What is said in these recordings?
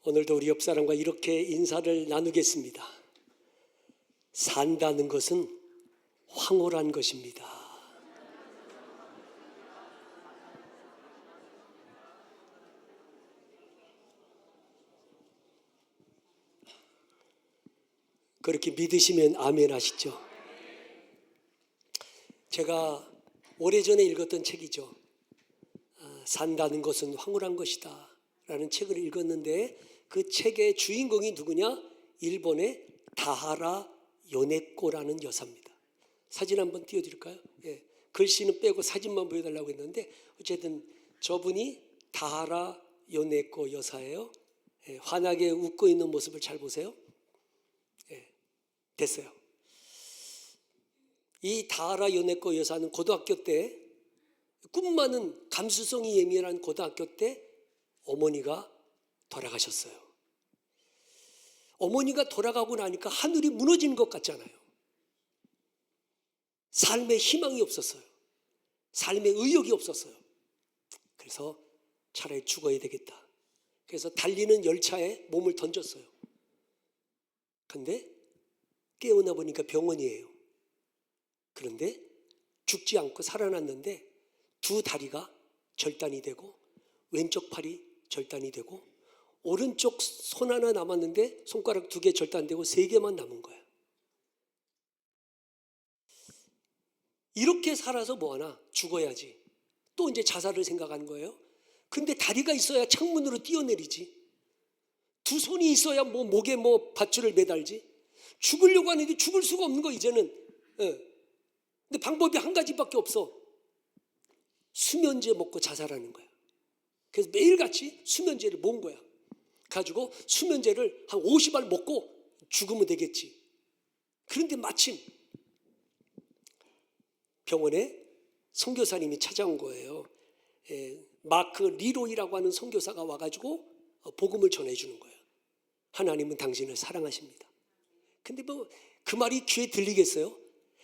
오늘도 우리 옆 사람과 이렇게 인사를 나누겠습니다. 산다는 것은 황홀한 것입니다. 그렇게 믿으시면 아멘 하시죠. 제가 오래전에 읽었던 책이죠. 산다는 것은 황홀한 것이다 라는 책을 읽었는데 그 책의 주인공이 누구냐? 일본의 다하라 요네코라는 여사입니다. 사진 한번 띄워드릴까요? 예, 글씨는 빼고 사진만 보여달라고 했는데 어쨌든 저분이 다하라 요네코 여사예요. 예, 환하게 웃고 있는 모습을 잘 보세요. 예, 됐어요. 이 다하라 요네코 여사는 고등학교 때 꿈 많은 감수성이 예민한 고등학교 때 어머니가 돌아가셨어요. 어머니가 돌아가고 나니까 하늘이 무너지는 것 같잖아요. 삶에 희망이 없었어요. 삶에 의욕이 없었어요. 그래서 차라리 죽어야 되겠다. 그래서 달리는 열차에 몸을 던졌어요. 근데 깨어나 보니까 병원이에요. 그런데 죽지 않고 살아났는데 두 다리가 절단이 되고 왼쪽 팔이 절단이 되고 오른쪽 손 하나 남았는데 손가락 2개 절단되고 3개만 남은 거야. 이렇게 살아서 뭐하나? 죽어야지. 또 이제 자살을 생각하는 거예요. 근데 다리가 있어야 창문으로 뛰어내리지. 2 손이 있어야 뭐 목에 뭐 밧줄을 매달지. 죽으려고 하는데 죽을 수가 없는 거 이제는. 근데 방법이 한 가지밖에 없어. 수면제 먹고 자살하는 거야. 그래서 매일같이 수면제를 모은 거야. 가지고 수면제를 한 50알 먹고 죽으면 되겠지. 그런데 마침 병원에 선교사님이 찾아온 거예요. 마크 리로이라고 하는 선교사가 와가지고 복음을 전해주는 거예요. 하나님은 당신을 사랑하십니다. 근데 뭐 그 말이 귀에 들리겠어요?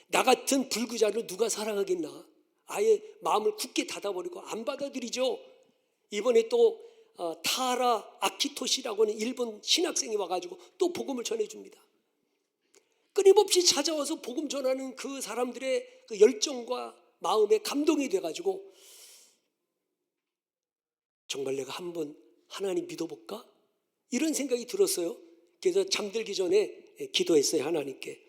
나 같은 불구자를 누가 사랑하겠나? 아예 마음을 굳게 닫아버리고 안 받아들이죠. 이번에 또 타하라 아키토시라고 하는 일본 신학생이 와가지고 또 복음을 전해줍니다. 끊임없이 찾아와서 복음 전하는 그 사람들의 그 열정과 마음에 감동이 돼가지고 정말 내가 한번 하나님 믿어볼까? 이런 생각이 들었어요. 그래서 잠들기 전에 기도했어요. 하나님께.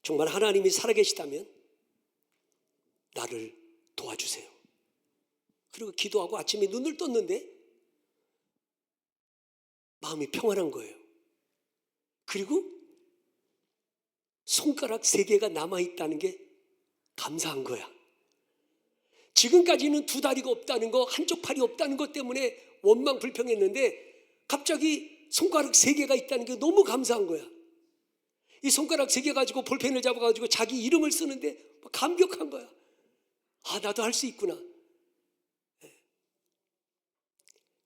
정말 하나님이 살아계시다면 나를 도와주세요. 그리고 기도하고 아침에 눈을 떴는데 마음이 평안한 거예요. 그리고 손가락 3개가 남아있다는 게 감사한 거야. 지금까지는 2 다리가 없다는 거, 한쪽 팔이 없다는 것 때문에 원망 불평했는데 갑자기 손가락 3개가 있다는 게 너무 감사한 거야. 이 손가락 3개 가지고 볼펜을 잡아가지고 자기 이름을 쓰는데 감격한 거야. 아, 나도 할 수 있구나.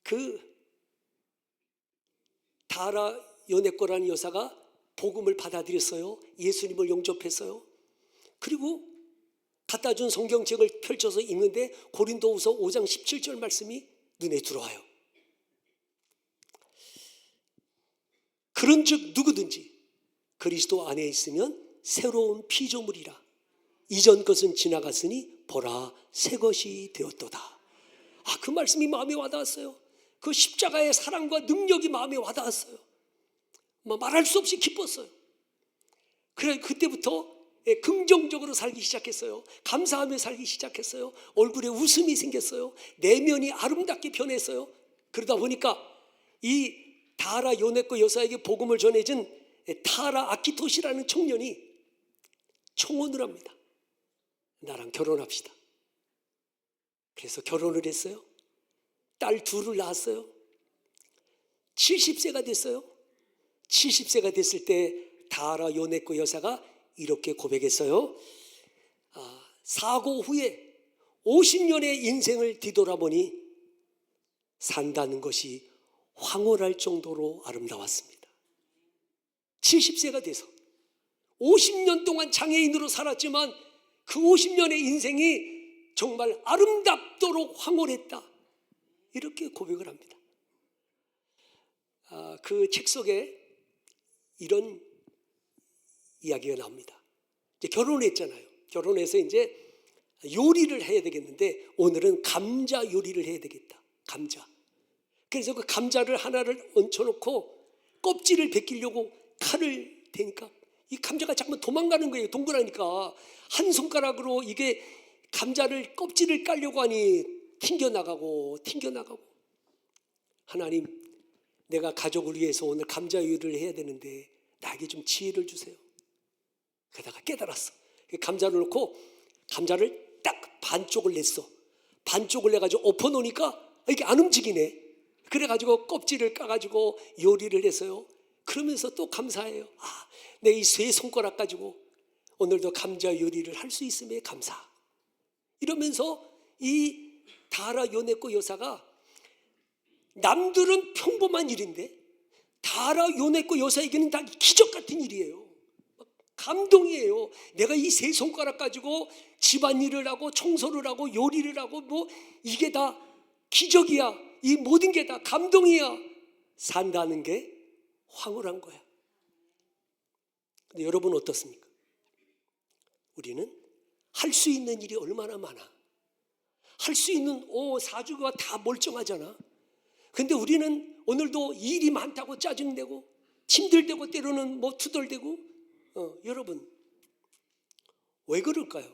그 다하라 요네코라는 여사가 복음을 받아들였어요. 예수님을 영접했어요. 그리고 갖다 준 성경책을 펼쳐서 읽는데 고린도후서 5장 17절 말씀이 눈에 들어와요. 그런즉 누구든지 그리스도 안에 있으면 새로운 피조물이라. 이전 것은 지나갔으니 보라 새 것이 되었도다. 그 말씀이 마음에 와닿았어요. 그 십자가의 사랑과 능력이 마음에 와닿았어요. 말할 수 없이 기뻤어요. 그래 그때부터 긍정적으로 살기 시작했어요. 감사하며 살기 시작했어요. 얼굴에 웃음이 생겼어요. 내면이 아름답게 변했어요. 그러다 보니까 이 다하라 요네코 여사에게 복음을 전해준 타하라 아키토시라는 청년이 청혼을 합니다. 나랑 결혼합시다. 그래서 결혼을 했어요. 딸 2을 낳았어요. 70세가 됐어요. 70세가 됐을 때 다하라 요네코 여사가 이렇게 고백했어요. 사고 후에 50년의 인생을 뒤돌아보니 산다는 것이 황홀할 정도로 아름다웠습니다. 70세가 돼서 50년 동안 장애인으로 살았지만 그 50년의 인생이 정말 아름답도록 황홀했다. 이렇게 고백을 합니다. 그 책 속에 이런 이야기가 나옵니다. 이제 결혼했잖아요. 결혼해서 이제 요리를 해야 되겠는데 오늘은 감자 요리를 해야 되겠다. 감자. 그래서 그 감자를 하나를 얹혀놓고 껍질을 벗기려고 칼을 대니까 이 감자가 자꾸만 도망가는 거예요. 동그라니까 한 손가락으로 이게 감자를 껍질을 깔려고 하니 튕겨나가고 하나님, 내가 가족을 위해서 오늘 감자 요리를 해야 되는데 나에게 좀 지혜를 주세요. 그러다가 깨달았어. 감자를 넣고 감자를 딱 반쪽을 냈어. 반쪽을 내가지고 엎어놓으니까 이게 안 움직이네. 그래가지고 껍질을 까가지고 요리를 했어요. 그러면서 또 감사해요. 내 이 세 손가락 가지고 오늘도 감자 요리를 할 수 있음에 감사. 이러면서 이 다하라 요네코 여사가 남들은 평범한 일인데 다하라 요네코 여사에게는 다 기적 같은 일이에요. 감동이에요. 내가 이 세 손가락 가지고 집안일을 하고 청소를 하고 요리를 하고 뭐 이게 다 기적이야. 이 모든 게 다 감동이야. 산다는 게 황홀한 거야. 근데 여러분 어떻습니까? 우리는 할 수 있는 일이 얼마나 많아. 할 수 있는 사주가 다 멀쩡하잖아. 근데 우리는 오늘도 일이 많다고 짜증내고 힘들대고 때로는 뭐 투덜대고 여러분 왜 그럴까요?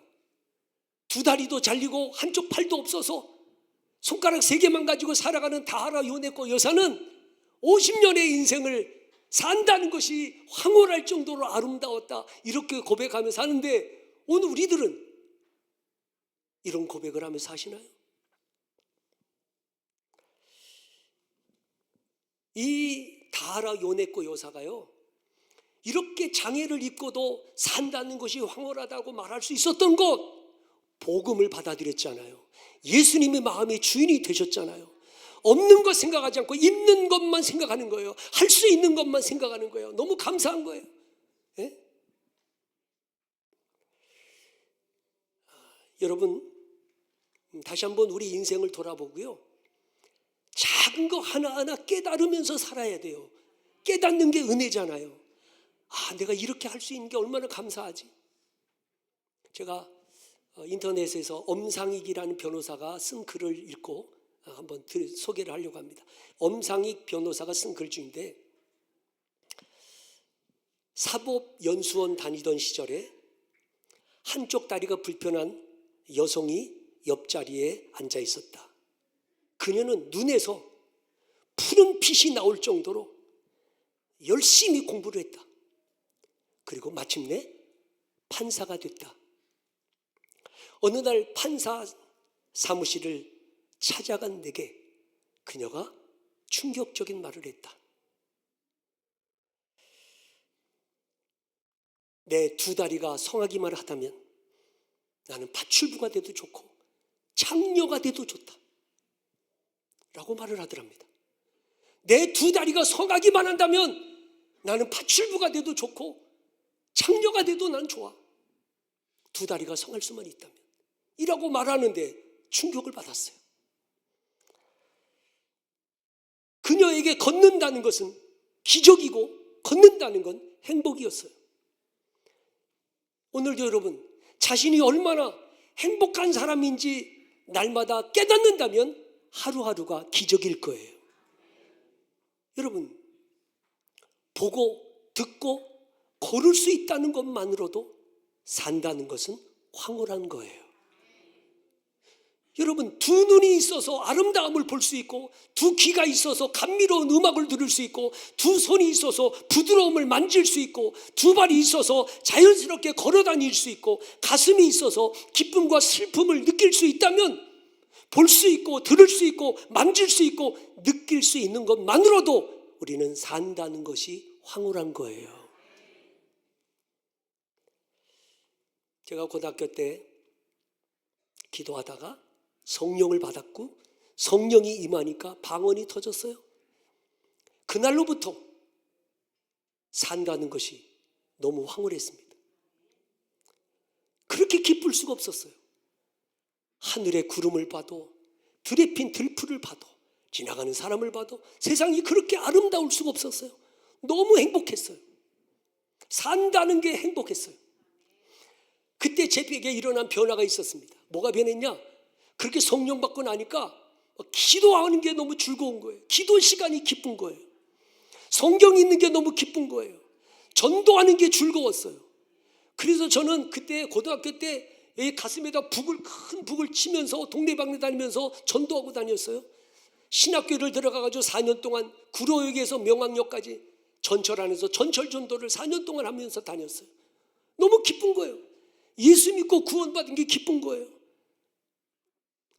두 다리도 잘리고 한쪽 팔도 없어서 손가락 3개만 가지고 살아가는 다하라 요네코 여사는 50년의 인생을 산다는 것이 황홀할 정도로 아름다웠다 이렇게 고백하며 사는데 오늘 우리들은 이런 고백을 하며 사시나요? 이 다하라 요네코 여사가요 이렇게 장애를 입고도 산다는 것이 황홀하다고 말할 수 있었던 것 복음을 받아들였잖아요. 예수님의 마음의 주인이 되셨잖아요. 없는 것 생각하지 않고 있는 것만 생각하는 거예요. 할 수 있는 것만 생각하는 거예요. 너무 감사한 거예요. 예? 여러분 다시 한번 우리 인생을 돌아보고요. 작은 거 하나하나 깨달으면서 살아야 돼요. 깨닫는 게 은혜잖아요. 내가 이렇게 할 수 있는 게 얼마나 감사하지. 제가 인터넷에서 엄상익이라는 변호사가 쓴 글을 읽고 한번 소개를 하려고 합니다. 엄상익 변호사가 쓴 글 중인데 사법연수원 다니던 시절에 한쪽 다리가 불편한 여성이 옆자리에 앉아 있었다. 그녀는 눈에서 푸른 빛이 나올 정도로 열심히 공부를 했다. 그리고 마침내 판사가 됐다. 어느 날 판사 사무실을 찾아간 내게 그녀가 충격적인 말을 했다. 내 두 다리가 성하기만 하다면 나는 파출부가 돼도 좋고 창녀가 돼도 좋다 라고 말을 하더랍니다. 내 두 다리가 성하기만 한다면 나는 파출부가 돼도 좋고 창녀가 돼도 난 좋아. 두 다리가 성할 수만 있다면 이라고 말하는데 충격을 받았어요. 그녀에게 걷는다는 것은 기적이고 걷는다는 건 행복이었어요. 오늘도 여러분 자신이 얼마나 행복한 사람인지 날마다 깨닫는다면 하루하루가 기적일 거예요. 여러분 보고 듣고 걸을 수 있다는 것만으로도 산다는 것은 황홀한 거예요. 여러분 두 눈이 있어서 아름다움을 볼 수 있고 두 귀가 있어서 감미로운 음악을 들을 수 있고 두 손이 있어서 부드러움을 만질 수 있고 두 발이 있어서 자연스럽게 걸어 다닐 수 있고 가슴이 있어서 기쁨과 슬픔을 느낄 수 있다면 볼 수 있고 들을 수 있고 만질 수 있고 느낄 수 있는 것만으로도 우리는 산다는 것이 황홀한 거예요. 제가 고등학교 때 기도하다가 성령을 받았고 성령이 임하니까 방언이 터졌어요. 그날로부터 산다는 것이 너무 황홀했습니다. 그렇게 기쁠 수가 없었어요. 하늘의 구름을 봐도 들에 핀 들풀을 봐도 지나가는 사람을 봐도 세상이 그렇게 아름다울 수가 없었어요. 너무 행복했어요. 산다는 게 행복했어요. 그때 제에게 일어난 변화가 있었습니다. 뭐가 변했냐? 그렇게 성령 받고 나니까 기도하는 게 너무 즐거운 거예요. 기도 시간이 기쁜 거예요. 성경 읽는 게 너무 기쁜 거예요. 전도하는 게 즐거웠어요. 그래서 저는 그때 고등학교 때 가슴에다 큰 북을 치면서 동네방네 다니면서 전도하고 다녔어요. 신학교를 들어가가지고 4년 동안 구로역에서 명왕역까지 전철 안에서 전철 전도를 4년 동안 하면서 다녔어요. 너무 기쁜 거예요. 예수 믿고 구원받은 게 기쁜 거예요.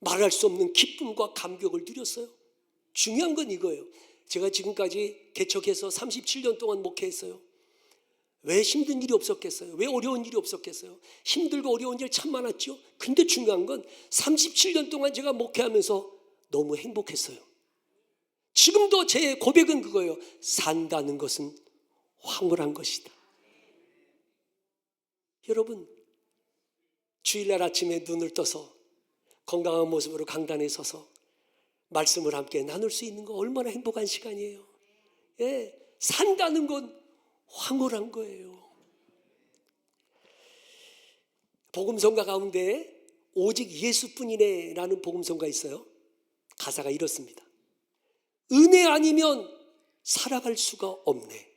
말할 수 없는 기쁨과 감격을 누렸어요. 중요한 건 이거예요. 제가 지금까지 개척해서 37년 동안 목회했어요. 왜 힘든 일이 없었겠어요? 왜 어려운 일이 없었겠어요? 힘들고 어려운 일 참 많았죠. 근데 중요한 건 37년 동안 제가 목회하면서 너무 행복했어요. 지금도 제 고백은 그거예요. 산다는 것은 황홀한 것이다. 여러분, 주일날 아침에 눈을 떠서 건강한 모습으로 강단에 서서 말씀을 함께 나눌 수 있는 거 얼마나 행복한 시간이에요. 예, 산다는 건 황홀한 거예요. 복음성가 가운데 오직 예수뿐이네 라는 복음성가 있어요. 가사가 이렇습니다. 은혜 아니면 살아갈 수가 없네.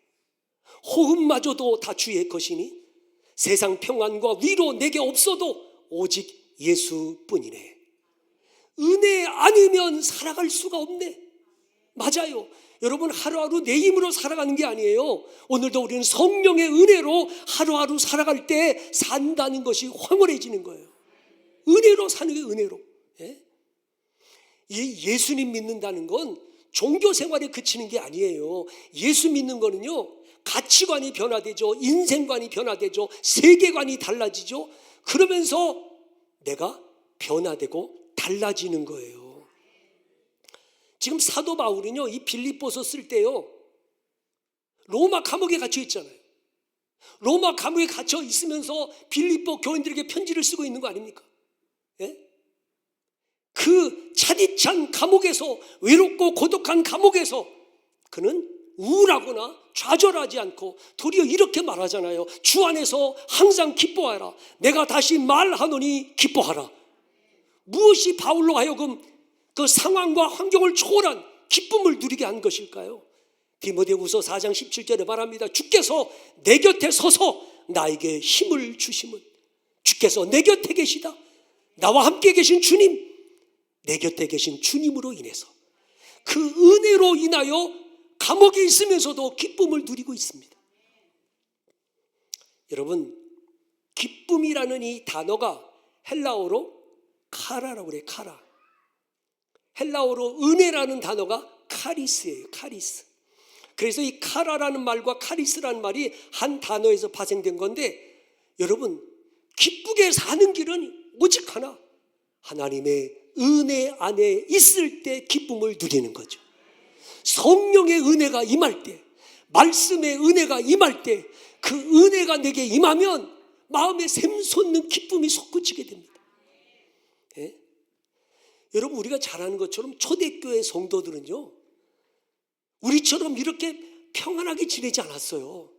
호흡마저도 다 주의 것이니 세상 평안과 위로 내게 없어도 오직 예수뿐이네. 은혜 아니면 살아갈 수가 없네. 맞아요. 여러분, 하루하루 내 힘으로 살아가는 게 아니에요. 오늘도 우리는 성령의 은혜로 하루하루 살아갈 때 산다는 것이 황홀해지는 거예요. 은혜로 사는 게 은혜로. 예? 예수님 믿는다는 건 종교 생활에 그치는 게 아니에요. 예수 믿는 거는요, 가치관이 변화되죠. 인생관이 변화되죠. 세계관이 달라지죠. 그러면서 내가 변화되고 달라지는 거예요. 지금 사도 바울은요, 이 빌립보서 쓸 때요, 로마 감옥에 갇혀 있잖아요. 로마 감옥에 갇혀 있으면서 빌립보 교인들에게 편지를 쓰고 있는 거 아닙니까? 예? 그 차디찬 감옥에서, 외롭고 고독한 감옥에서 그는 우울하거나 좌절하지 않고 도리어 이렇게 말하잖아요. 주 안에서 항상 기뻐하라. 내가 다시 말하노니 기뻐하라. 무엇이 바울로 하여금 그 상황과 환경을 초월한 기쁨을 누리게 한 것일까요? 디모데후서 4장 17절에 말합니다. 주께서 내 곁에 서서 나에게 힘을 주심은, 주께서 내 곁에 계시다. 나와 함께 계신 주님, 내 곁에 계신 주님으로 인해서 그 은혜로 인하여 감옥에 있으면서도 기쁨을 누리고 있습니다. 여러분, 기쁨이라는 이 단어가 헬라어로 카라라고 그래요. 카라. 헬라어로 은혜라는 단어가 카리스예요. 카리스. 그래서 이 카라라는 말과 카리스라는 말이 한 단어에서 파생된 건데, 여러분, 기쁘게 사는 길은 오직 하나, 하나님의 은혜 안에 있을 때 기쁨을 누리는 거죠. 성령의 은혜가 임할 때, 말씀의 은혜가 임할 때, 그 은혜가 내게 임하면 마음에 샘솟는 기쁨이 솟구치게 됩니다. 예? 여러분, 우리가 잘 아는 것처럼 초대교회 성도들은요, 우리처럼 이렇게 평안하게 지내지 않았어요.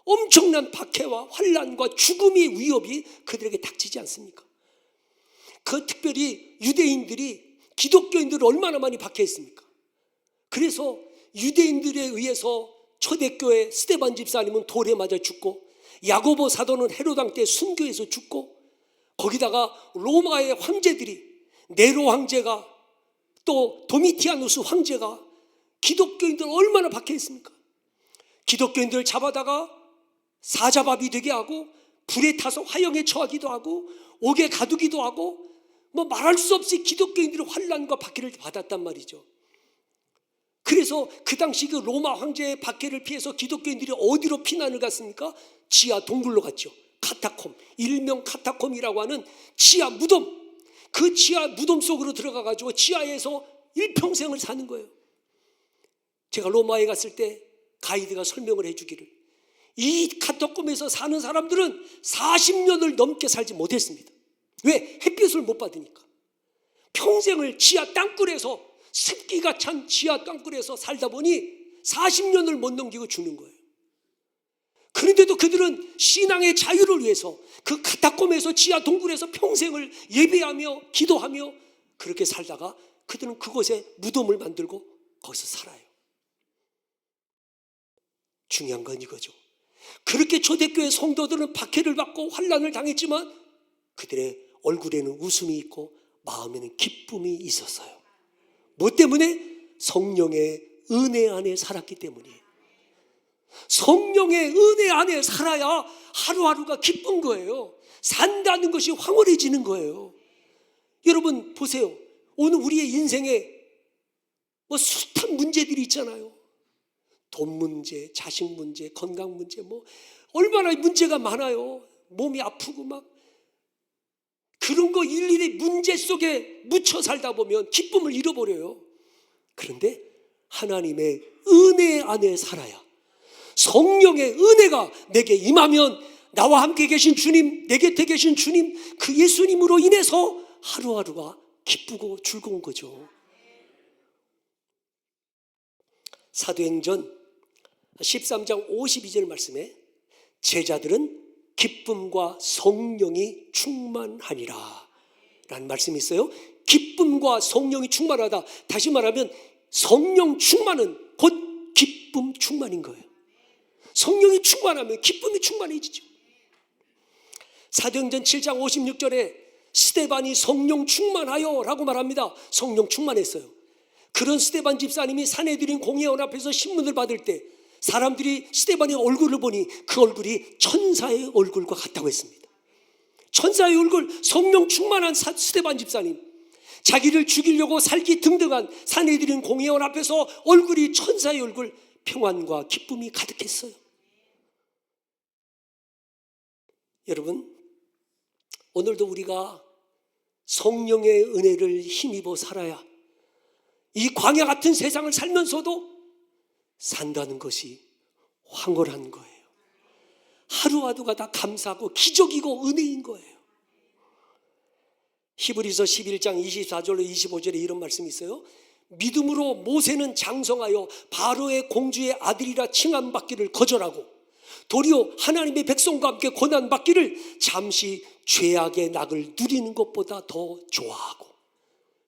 엄청난 박해와 환난과 죽음의 위협이 그들에게 닥치지 않습니까? 그 특별히 유대인들이 기독교인들을 얼마나 많이 박해했습니까? 그래서 유대인들에 의해서 초대교회 스데반 집사님은 돌에 맞아 죽고, 야고보 사도는 헤롯 왕 때 순교해서 죽고, 거기다가 로마의 황제들이, 네로 황제가, 또 도미티아누스 황제가 기독교인들을 얼마나 박해했습니까? 기독교인들을 잡아다가 사자밥이 되게 하고, 불에 타서 화형에 처하기도 하고, 옥에 가두기도 하고, 뭐 말할 수 없이 기독교인들이 환난과 박해를 받았단 말이죠. 그래서 그 당시 그 로마 황제의 박해를 피해서 기독교인들이 어디로 피난을 갔습니까? 지하 동굴로 갔죠. 카타콤, 일명 카타콤이라고 하는 지하 무덤, 그 지하 무덤 속으로 들어가가지고 지하에서 일평생을 사는 거예요. 제가 로마에 갔을 때 가이드가 설명을 해주기를, 이 카타콤에서 사는 사람들은 40년을 넘게 살지 못했습니다. 왜? 햇빛을 못 받으니까. 평생을 지하 땅굴에서 습기가 찬 지하 땅굴에서 살다 보니 40년을 못 넘기고 죽는 거예요. 그런데도 그들은 신앙의 자유를 위해서 그 카타콤에서 지하 동굴에서 평생을 예배하며 기도하며 그렇게 살다가 그들은 그곳에 무덤을 만들고 거기서 살아요. 중요한 건 이거죠. 그렇게 초대교회 성도들은 박해를 받고 환난을 당했지만 그들의 얼굴에는 웃음이 있고 마음에는 기쁨이 있었어요. 뭐 때문에? 성령의 은혜 안에 살았기 때문이에요. 성령의 은혜 안에 살아야 하루하루가 기쁜 거예요. 산다는 것이 황홀해지는 거예요. 여러분 보세요. 오늘 우리의 인생에 뭐 숱한 문제들이 있잖아요. 돈 문제, 자식 문제, 건강 문제, 뭐 얼마나 문제가 많아요. 몸이 아프고 막 그런 거 일일이 문제 속에 묻혀 살다 보면 기쁨을 잃어버려요. 그런데 하나님의 은혜 안에 살아야, 성령의 은혜가 내게 임하면 나와 함께 계신 주님, 내 곁에 계신 주님, 그 예수님으로 인해서 하루하루가 기쁘고 즐거운 거죠. 사도행전 13장 52절 말씀에 제자들은 기쁨과 성령이 충만하니라 라는 말씀이 있어요. 기쁨과 성령이 충만하다. 다시 말하면 성령 충만은 곧 기쁨 충만인 거예요. 성령이 충만하면 기쁨이 충만해지죠. 사도행전 7장 56절에 스데반이 성령 충만하여 라고 말합니다. 성령 충만했어요. 그런 스데반 집사님이 산헤드린 공회원 앞에서 신문을 받을 때 사람들이 스데반의 얼굴을 보니 그 얼굴이 천사의 얼굴과 같다고 했습니다. 천사의 얼굴, 성령 충만한 스데반 집사님, 자기를 죽이려고 살기 등등한 산헤드린 공회원 앞에서 얼굴이 천사의 얼굴, 평안과 기쁨이 가득했어요. 여러분, 오늘도 우리가 성령의 은혜를 힘입어 살아야 이 광야 같은 세상을 살면서도 산다는 것이 황홀한 거예요. 하루하루가 다 감사하고 기적이고 은혜인 거예요. 히브리서 11장 24절로 25절에 이런 말씀이 있어요. 믿음으로 모세는 장성하여 바로의 공주의 아들이라 칭함받기를 거절하고 도리어 하나님의 백성과 함께 고난받기를 잠시 죄악의 낙을 누리는 것보다 더 좋아하고,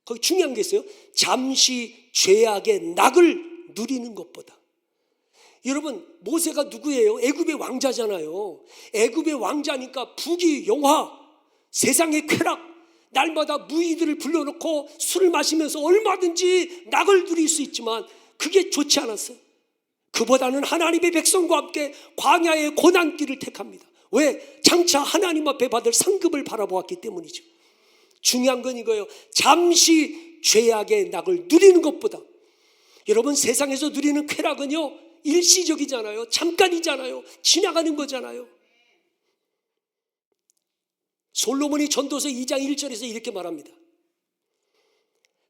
거기 중요한 게 있어요. 잠시 죄악의 낙을 누리는 것보다. 여러분, 모세가 누구예요? 애굽의 왕자잖아요. 애굽의 왕자니까 부귀 영화, 세상의 쾌락, 날마다 무희들을 불러놓고 술을 마시면서 얼마든지 낙을 누릴 수 있지만 그게 좋지 않았어요. 그보다는 하나님의 백성과 함께 광야의 고난길을 택합니다. 왜? 장차 하나님 앞에 받을 상급을 바라보았기 때문이죠. 중요한 건 이거예요. 잠시 죄악의 낙을 누리는 것보다. 여러분, 세상에서 누리는 쾌락은요 일시적이잖아요. 잠깐이잖아요. 지나가는 거잖아요. 솔로몬이 전도서 2장 1절에서 이렇게 말합니다.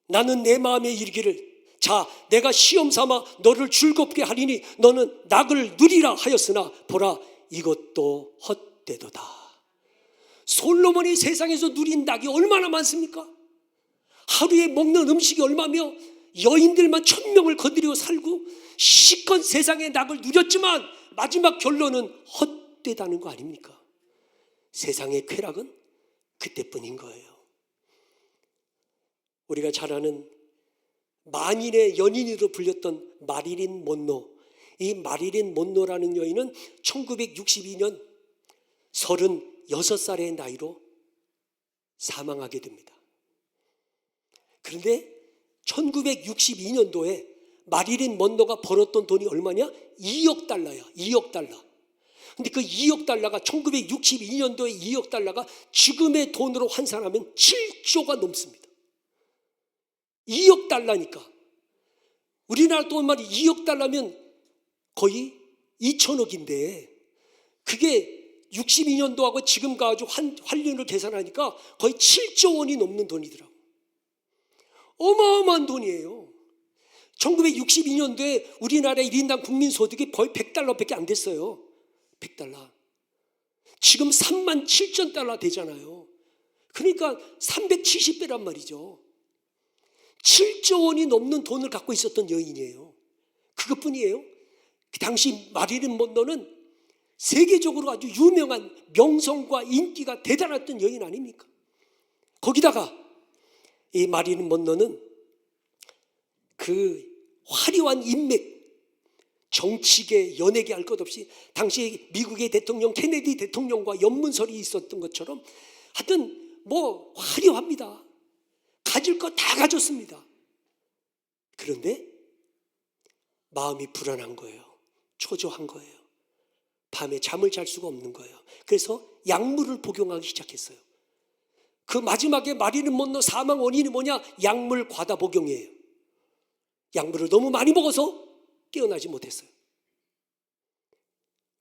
나는 내 마음에 이르기를 자 내가 시험 삼아 너를 즐겁게 하리니 너는 낙을 누리라 하였으나 보라 이것도 헛되도다. 솔로몬이 세상에서 누린 낙이 얼마나 많습니까? 하루에 먹는 음식이 얼마며 여인들만 1000명을 거느리고 살고 시시껏 세상의 낙을 누렸지만 마지막 결론은 헛되다는 거 아닙니까? 세상의 쾌락은 그때뿐인 거예요. 우리가 잘 아는 만인의 연인으로 불렸던 마릴린 먼로, 이 마릴린 먼로라는 여인은 1962년 36살의 나이로 사망하게 됩니다. 그런데 1962년도에 마릴린 먼로가 벌었던 돈이 얼마냐? 2억 달러야. 2억 달러. 근데 그 2억 달러가 1962년도에 2억 달러가 지금의 돈으로 환산하면 7조가 넘습니다. 2억 달러니까. 우리나라 돈 말이 2억 달러면 거의 2천억인데 그게 62년도하고 지금 가지고 환율을 계산하니까 거의 7조 원이 넘는 돈이더라고. 어마어마한 돈이에요. 1962년도에 우리나라의 1인당 국민소득이 거의 100달러밖에 안 됐어요. 100달러. 지금 37,000달러 되잖아요. 그러니까 370배란 말이죠. 7조 원이 넘는 돈을 갖고 있었던 여인이에요. 그것뿐이에요. 그 당시 마릴린 먼로는 세계적으로 아주 유명한 명성과 인기가 대단했던 여인 아닙니까? 거기다가 이 마릴린 먼로는 그 화려한 인맥, 정치계, 연예계 할 것 없이 당시 미국의 대통령 케네디 대통령과 연문설이 있었던 것처럼 하여튼 뭐 화려합니다. 가질 거 다 가졌습니다. 그런데 마음이 불안한 거예요. 초조한 거예요. 밤에 잠을 잘 수가 없는 거예요. 그래서 약물을 복용하기 시작했어요. 그 마지막에 마릴린 먼로 사망 원인이 뭐냐? 약물 과다 복용이에요. 약물을 너무 많이 먹어서 깨어나지 못했어요.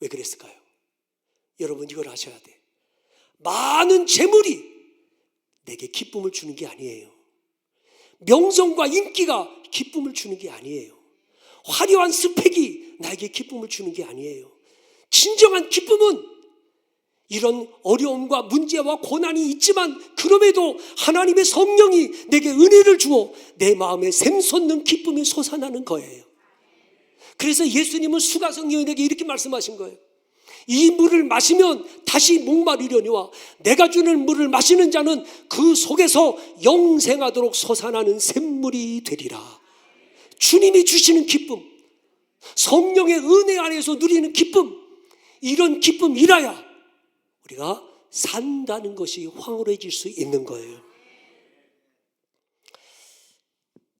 왜 그랬을까요? 여러분 이걸 아셔야 돼. 많은 재물이 내게 기쁨을 주는 게 아니에요. 명성과 인기가 기쁨을 주는 게 아니에요. 화려한 스펙이 나에게 기쁨을 주는 게 아니에요. 진정한 기쁨은 이런 어려움과 문제와 고난이 있지만 그럼에도 하나님의 성령이 내게 은혜를 주어 내 마음에 샘솟는 기쁨이 솟아나는 거예요. 그래서 예수님은 수가성 여인에게 이렇게 말씀하신 거예요. 이 물을 마시면 다시 목마르려니와 내가 주는 물을 마시는 자는 그 속에서 영생하도록 솟아나는 샘물이 되리라. 주님이 주시는 기쁨, 성령의 은혜 안에서 누리는 기쁨, 이런 기쁨이라야 우리가 산다는 것이 황홀해질 수 있는 거예요.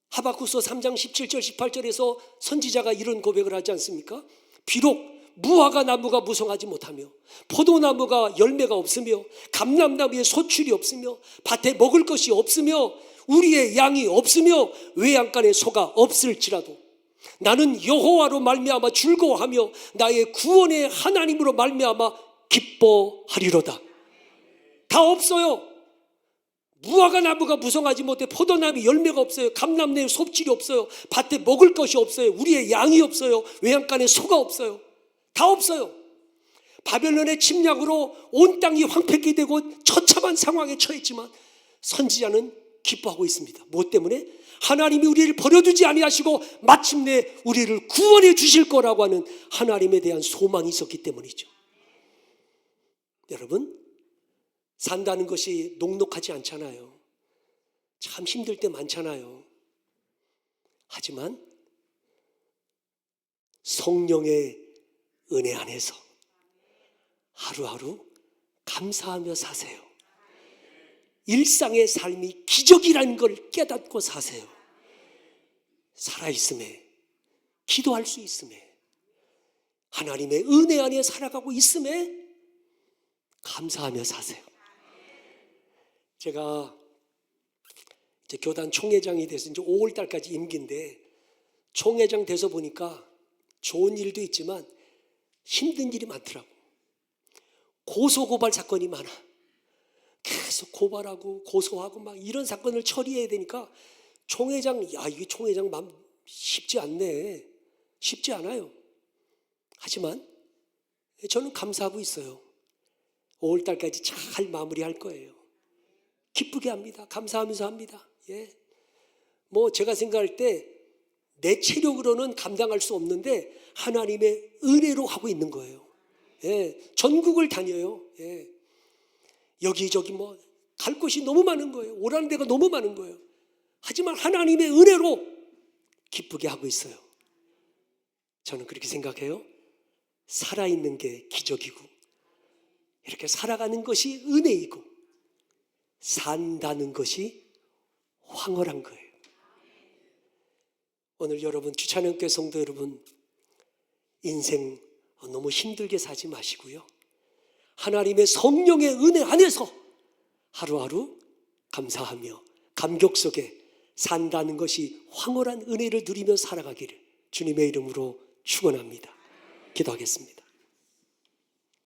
하박국서 3장 17절 18절에서 선지자가 이런 고백을 하지 않습니까? 비록 무화과 나무가 무성하지 못하며 포도나무가 열매가 없으며 감람나무에 소출이 없으며 밭에 먹을 것이 없으며 우리의 양이 없으며 외양간에 소가 없을지라도 나는 여호와로 말미암아 즐거워하며 나의 구원의 하나님으로 말미암아 기뻐하리로다. 다 없어요. 무화과 나무가 무성하지 못해 포도나무 열매가 없어요. 감람나무에 소출이 없어요. 밭에 먹을 것이 없어요. 우리의 양이 없어요. 외양간에 소가 없어요. 다 없어요. 바벨론의 침략으로 온 땅이 황폐케 되고 처참한 상황에 처했지만 선지자는 기뻐하고 있습니다. 무엇 때문에? 하나님이 우리를 버려두지 아니하시고 마침내 우리를 구원해 주실 거라고 하는 하나님에 대한 소망이 있었기 때문이죠. 여러분, 산다는 것이 녹록하지 않잖아요. 참 힘들 때 많잖아요. 하지만 성령의 은혜 안에서 하루하루 감사하며 사세요. 일상의 삶이 기적이라는 걸 깨닫고 사세요. 살아있음에, 기도할 수 있음에, 하나님의 은혜 안에 살아가고 있음에 감사하며 사세요. 제가 이제 교단 총회장이 돼서 이제 5월 달까지 임기인데 총회장 돼서 보니까 좋은 일도 있지만 힘든 일이 많더라고. 고소고발 사건이 많아. 계속 고발하고 고소하고 막 이런 사건을 처리해야 되니까 총회장, 이게 총회장 마음 쉽지 않네. 쉽지 않아요. 하지만 저는 감사하고 있어요. 5월 달까지 잘 마무리할 거예요. 기쁘게 합니다. 감사하면서 합니다. 예. 뭐 제가 생각할 때 내 체력으로는 감당할 수 없는데 하나님의 은혜로 하고 있는 거예요. 예. 전국을 다녀요. 예. 여기저기 뭐 갈 곳이 너무 많은 거예요. 오라는 데가 너무 많은 거예요. 하지만 하나님의 은혜로 기쁘게 하고 있어요. 저는 그렇게 생각해요. 살아있는 게 기적이고 이렇게 살아가는 것이 은혜이고 산다는 것이 황홀한 거예요. 오늘 여러분 주찬영교회 성도 여러분 인생 너무 힘들게 사지 마시고요. 하나님의 성령의 은혜 안에서 하루하루 감사하며 감격 속에 산다는 것이 황홀한 은혜를 누리며 살아가기를 주님의 이름으로 축원합니다. 기도하겠습니다.